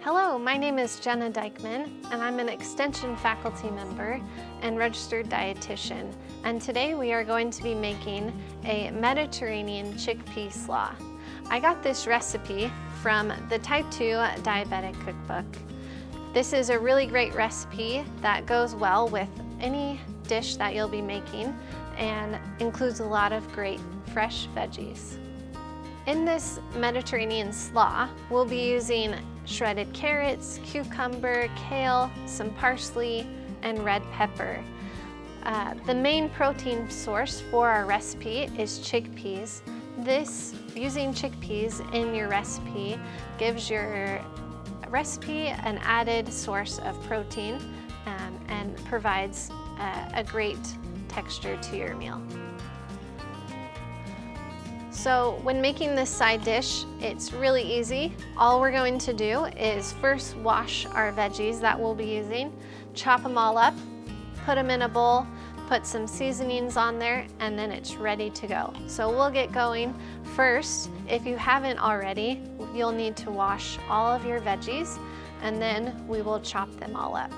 Hello, my name is Jenna Dykman, and I'm an Extension faculty member and registered dietitian. And today we are going to be making a Mediterranean chickpea slaw. I got this recipe from the Type 2 Diabetic Cookbook. This is a really great recipe that goes well with any dish that you'll be making and includes a lot of great fresh veggies. In this Mediterranean slaw, we'll be using shredded carrots, cucumber, kale, some parsley, and red pepper. The main protein source for our recipe is chickpeas. Using chickpeas in your recipe gives your recipe an added source of protein and provides a great texture to your meal. So when making this side dish, it's really easy. All we're going to do is first wash our veggies that we'll be using, chop them all up, put them in a bowl, put some seasonings on there, and then it's ready to go. So we'll get going. First, if you haven't already, you'll need to wash all of your veggies, and then we will chop them all up.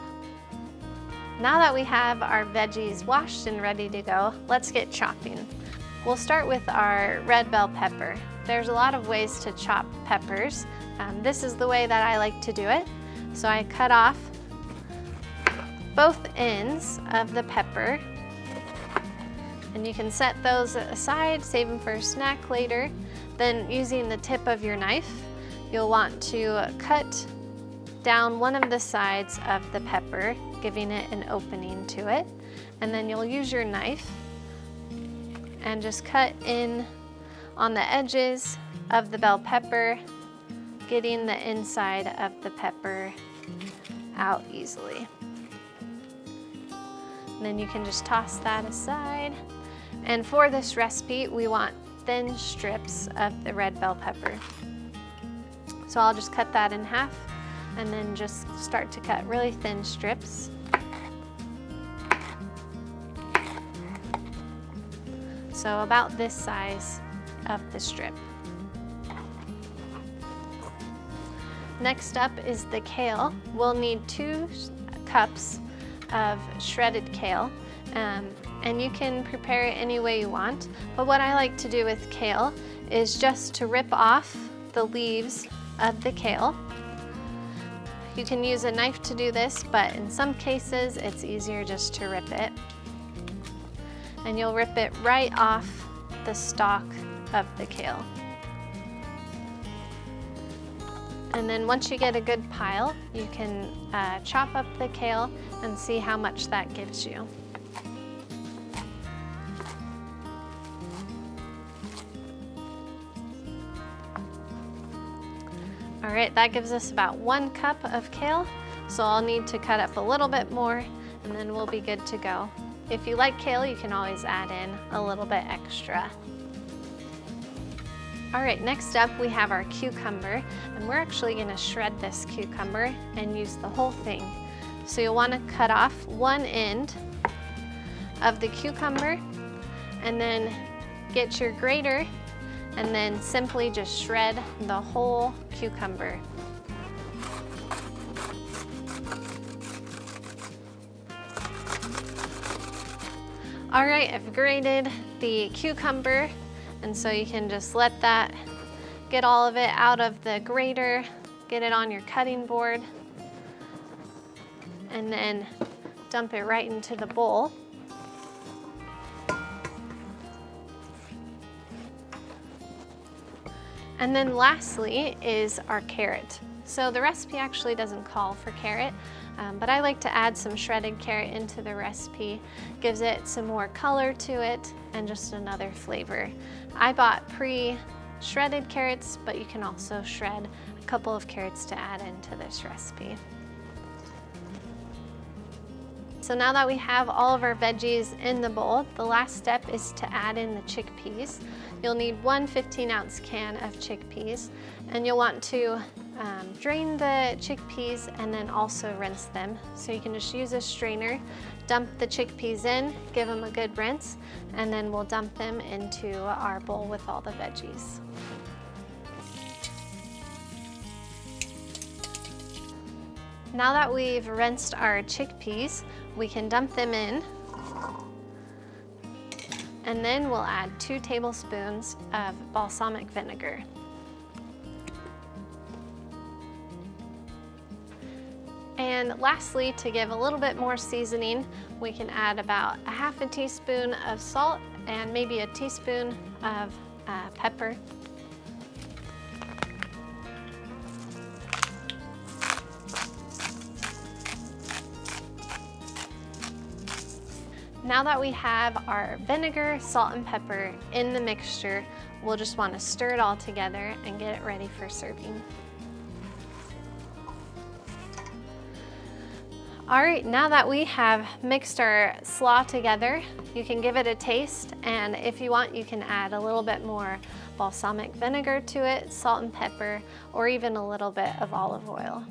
Now that we have our veggies washed and ready to go, let's get chopping. We'll start with our red bell pepper. There's a lot of ways to chop peppers. This is the way that I like to do it. So I cut off both ends of the pepper, and you can set those aside, save them for a snack later. Then using the tip of your knife, you'll want to cut down one of the sides of the pepper, giving it an opening to it. And then you'll use your knife and just cut in on the edges of the bell pepper, getting the inside of the pepper out easily. And then you can just toss that aside. And for this recipe, we want thin strips of the red bell pepper. So I'll just cut that in half and then just start to cut really thin strips. So about this size of the strip. Next up is the kale. We'll need 2 cups of shredded kale, and you can prepare it any way you want. But what I like to do with kale is just to rip off the leaves of the kale. You can use a knife to do this, but in some cases it's easier just to rip it. And you'll rip it right off the stalk of the kale. And then once you get a good pile, you can chop up the kale and see how much that gives you. All right, that gives us about 1 cup of kale, so I'll need to cut up a little bit more, and then we'll be good to go. If you like kale, you can always add in a little bit extra. All right, next up we have our cucumber, and we're actually gonna shred this cucumber and use the whole thing. So you'll wanna cut off one end of the cucumber and then get your grater and then simply just shred the whole cucumber. All right, I've grated the cucumber, and so you can just let that get all of it out of the grater, get it on your cutting board, and then dump it right into the bowl. And then lastly is our carrot. So the recipe actually doesn't call for carrot, but I like to add some shredded carrot into the recipe. Gives it some more color to it and just another flavor. I bought pre-shredded carrots, but you can also shred a couple of carrots to add into this recipe. So now that we have all of our veggies in the bowl, the last step is to add in the chickpeas. You'll need one 15-ounce can of chickpeas, and you'll want to drain the chickpeas and then also rinse them. So you can just use a strainer, dump the chickpeas in, give them a good rinse, and then we'll dump them into our bowl with all the veggies. Now that we've rinsed our chickpeas, we can dump them in, and then we'll add 2 tablespoons of balsamic vinegar. And lastly, to give a little bit more seasoning, we can add about a half a teaspoon of salt and maybe a teaspoon of pepper. Now that we have our vinegar, salt, and pepper in the mixture, we'll just want to stir it all together and get it ready for serving. All right, now that we have mixed our slaw together, you can give it a taste, and if you want, you can add a little bit more balsamic vinegar to it, salt and pepper, or even a little bit of olive oil.